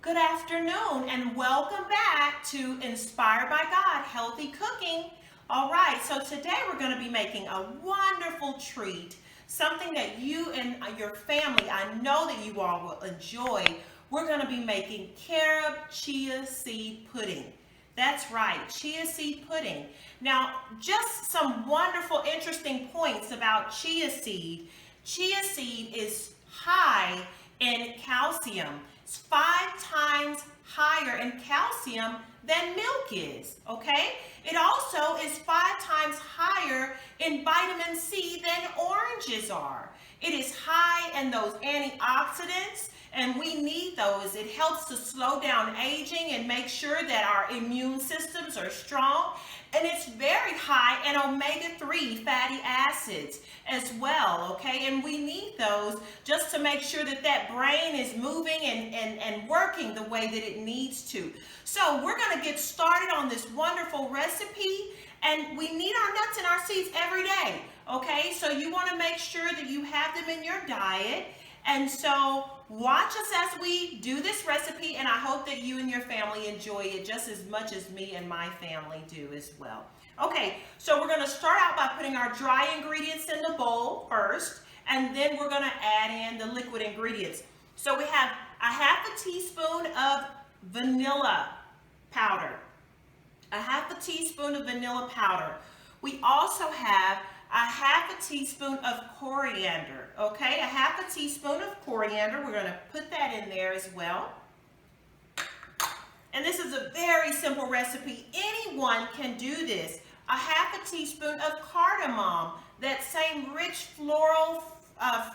Good afternoon and welcome back to Inspired by God, Healthy Cooking. All right, so today we're going to be making a wonderful treat, something that you and your family, I know that you all will enjoy. We're going to be making Carob chia seed pudding. That's right, chia seed pudding. Now, just some wonderful, interesting points about chia seed. Chia seed is high in calcium. It's 5 times higher in calcium than milk is, okay? It also is 5 times higher in vitamin C than oranges are. It is high in those antioxidants, and we need those. It helps to slow down aging and make sure that our immune systems are strong. And it's very high in omega-3 fatty acids as well, okay? And we need those just to make sure that that brain is moving and working the way that it needs to. So we're gonna get started on this wonderful recipe, and we need our nuts and our seeds every day, okay? So you wanna make sure that you have them in your diet. And so watch us as we do this recipe, and I hope that you and your family enjoy it just as much as me and my family do as well. Okay, so we're gonna start out by putting our dry ingredients in the bowl first, and then we're gonna add in the liquid ingredients. So we have a half a teaspoon of vanilla powder. A half a teaspoon of vanilla powder. We also have a half a teaspoon of coriander, okay? A half a teaspoon of coriander. We're gonna put that in there as well. And this is a very simple recipe. Anyone can do this. A half a teaspoon of cardamom, that same rich floral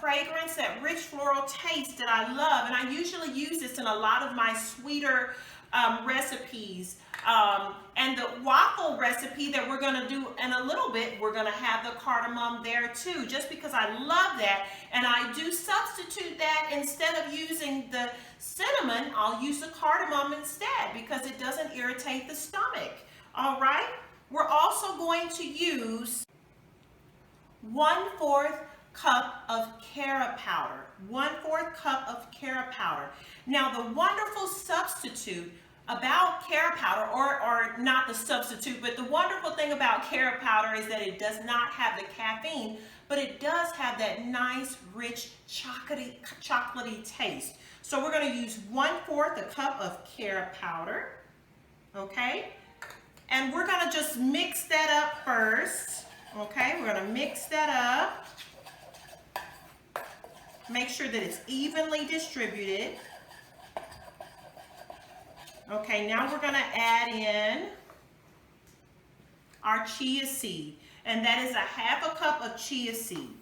fragrance, that rich floral taste that I love. And I usually use this in a lot of my sweeter recipes. And the waffle recipe that we're going to do in a little bit, we're going to have the cardamom there too, just because I love that. And I do substitute that. Instead of using the cinnamon, I'll use the cardamom instead because it doesn't irritate the stomach. All right. We're also going to use 1/4 cup of Carob powder. 1/4 cup of Carob powder. Now, the wonderful substitute about Carob powder, or not the substitute, but the wonderful thing about Carob powder is that it does not have the caffeine, but it does have that nice, rich, chocolatey taste. So we're going to use 1/4 a cup of Carob powder, okay? And we're going to just mix that up first, okay? We're going to mix that up. Make sure that it's evenly distributed. Okay, now we're going to add in our chia seed, and that is a half a cup of chia seed.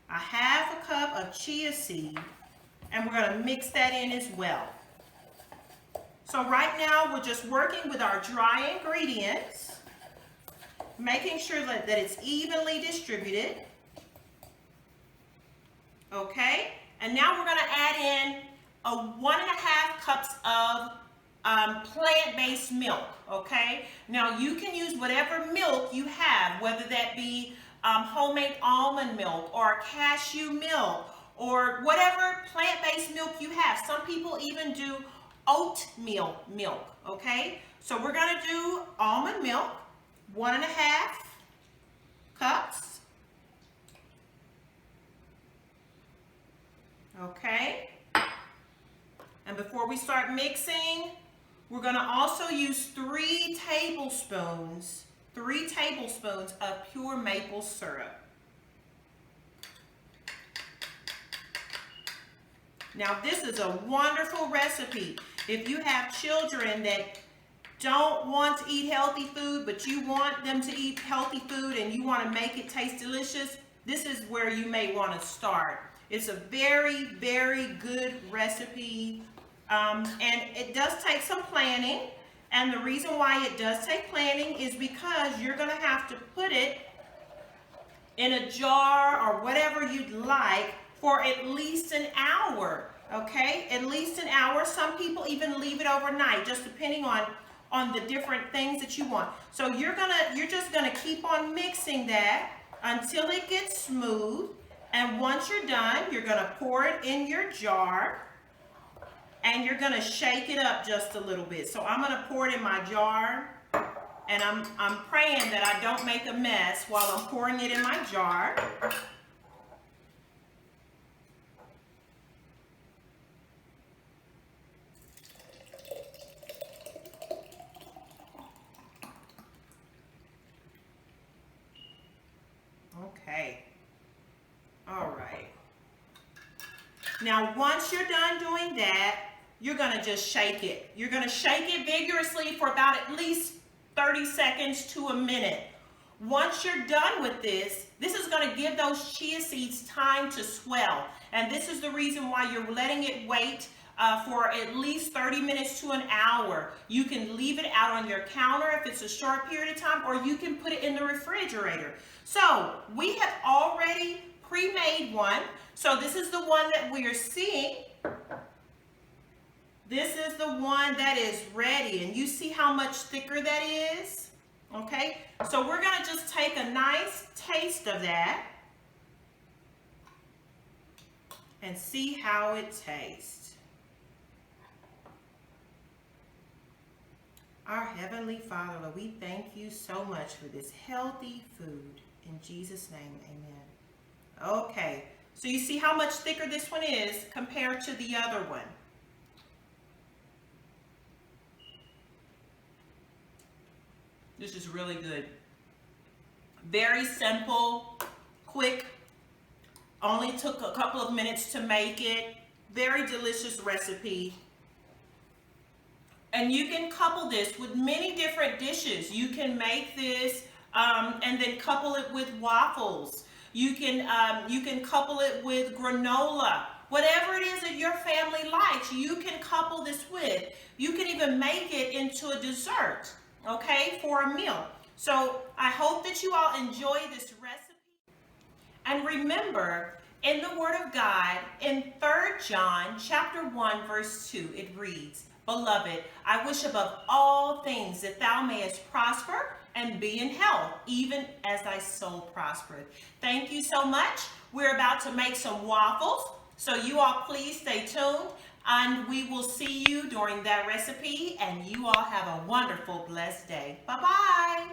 A half a cup of chia seed, and we're going to mix that in as well. So right now we're just working with our dry ingredients, making sure that it's evenly distributed. Okay, and now we're going to add in 1.5 cups of plant-based milk, okay? Now you can use whatever milk you have, whether that be homemade almond milk or cashew milk or whatever plant-based milk you have. Some people even do oatmeal milk, okay? So we're gonna do almond milk, 1.5 cups, okay? And before we start mixing, we're going to also use 3 tablespoons of pure maple syrup. Now this is a wonderful recipe. If you have children that don't want to eat healthy food, but you want them to eat healthy food and you want to make it taste delicious, this is where you may want to start. It's a very, very good recipe. And it does take some planning, and the reason why it does take planning is because you're going to have to put it in a jar or whatever you'd like for at least an hour, okay? At least an hour. Some people even leave it overnight, just depending on the different things that you want. So you're just gonna keep on mixing that until it gets smooth, and once you're done, you're gonna pour it in your jar. and you're gonna shake it up just a little bit. So I'm gonna pour it in my jar, and I'm praying that I don't make a mess while I'm pouring it in my jar. Okay. All right. Now, once you're done doing that, you're going to just shake it. You're going to shake it vigorously for about at least 30 seconds to a minute. Once you're done with this is going to give those chia seeds time to swell. And this is the reason why you're letting it wait for at least 30 minutes to an hour. You can leave it out on your counter if it's a short period of time, or you can put it in the refrigerator. So we have already pre-made one. So this is the one that we are seeing. This is the one that is ready, and you see how much thicker that is? Okay, so we're going to just take a nice taste of that and see how it tastes. Our Heavenly Father, Lord, we thank you so much for this healthy food. In Jesus' name, amen. Okay, so you see how much thicker this one is compared to the other one. This is really good. Very simple, quick. Only took a couple of minutes to make it. Very delicious recipe. And you can couple this with many different dishes. You can make this and then couple it with waffles. You can couple it with granola. Whatever it is that your family likes, you can couple this with. You can even make it into a dessert, okay, for a meal. So I hope that you all enjoy this recipe. And remember, in the Word of God, in 3 John chapter 1, verse 2, it reads, "Beloved, I wish above all things that thou mayest prosper and be in health, even as thy soul prospereth." Thank you so much. We're about to make some waffles, so you all please stay tuned, and we will see you during that recipe, and you all have a wonderful, blessed day. Bye-bye.